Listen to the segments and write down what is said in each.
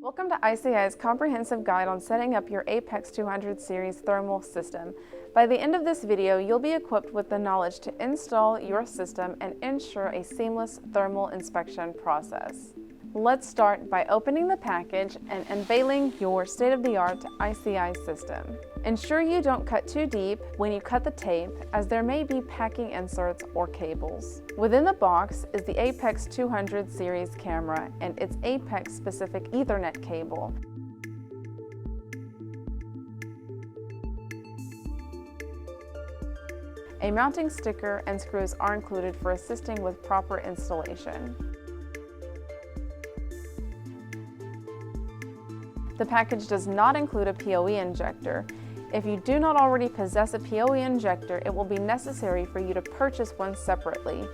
Welcome to ICI's comprehensive guide on setting up your Apex 200 series thermal system. By the end of this video, you'll be equipped with the knowledge to install your system and ensure a seamless thermal inspection process. Let's start by opening the package and unveiling your state-of-the-art ICI system. Ensure you don't cut too deep when you cut the tape, as there may be packing inserts or cables. Within the box is the Apex 200 series camera and its Apex-specific Ethernet cable. A mounting sticker and screws are included for assisting with proper installation. The package does not include a PoE injector. If you do not already possess a PoE injector, it will be necessary for you to purchase one separately.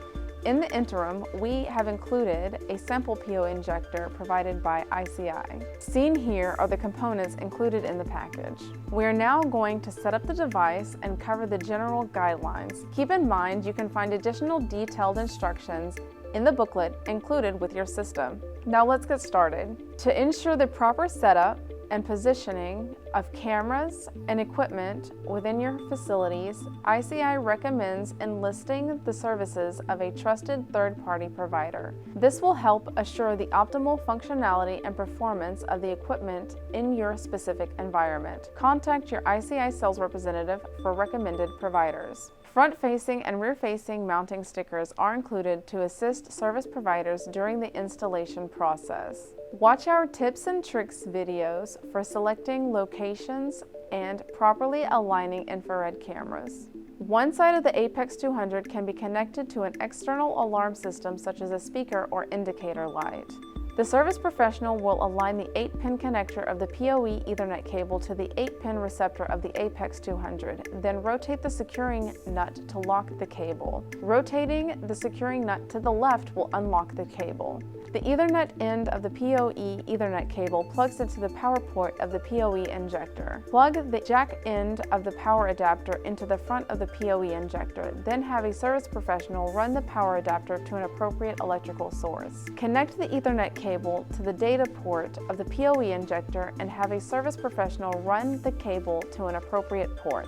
In the interim, we have included a sample PoE injector provided by ICI. Seen here are the components included in the package. We are now going to set up the device and cover the general guidelines. Keep in mind you can find additional detailed instructions in the booklet included with your system. Now let's get started. To ensure the proper setup and positioning of cameras and equipment within your facilities, ICI recommends enlisting the services of a trusted third-party provider. This will help assure the optimal functionality and performance of the equipment in your specific environment. Contact your ICI sales representative for recommended providers. Front-facing and rear-facing mounting stickers are included to assist service providers during the installation process. Watch our tips and tricks videos for selecting locations and properly aligning infrared cameras. One side of the Apex 200 can be connected to an external alarm system such as a speaker or indicator light. The service professional will align the 8-pin connector of the PoE Ethernet cable to the 8-pin receptor of the Apex 200, then rotate the securing nut to lock the cable. Rotating the securing nut to the left will unlock the cable. The Ethernet end of the PoE Ethernet cable plugs into the power port of the PoE injector. Plug the jack end of the power adapter into the front of the PoE injector, then have a service professional run the power adapter to an appropriate electrical source. Connect the Ethernet cable to the data port of the PoE injector and have a service professional run the cable to an appropriate port.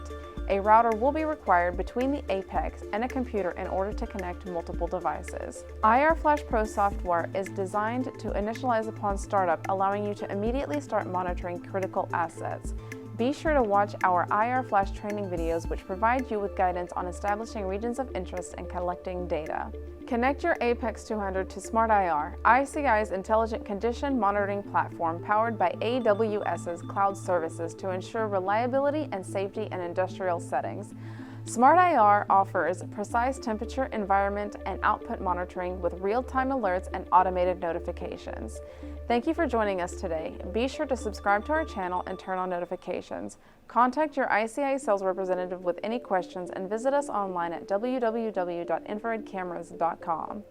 A router will be required between the Apex and a computer in order to connect multiple devices. IR Flash Pro software is designed to initialize upon startup, allowing you to immediately start monitoring critical assets. Be sure to watch our IR Flash training videos, which provide you with guidance on establishing regions of interest and collecting data. Connect your Apex 200 to SmartIR, ICI's intelligent condition monitoring platform powered by AWS's cloud services to ensure reliability and safety in industrial settings. SmartIR offers precise temperature, environment, and output monitoring with real-time alerts and automated notifications. Thank you for joining us today. Be sure to subscribe to our channel and turn on notifications. Contact your ICI sales representative with any questions and visit us online at www.infraredcameras.com.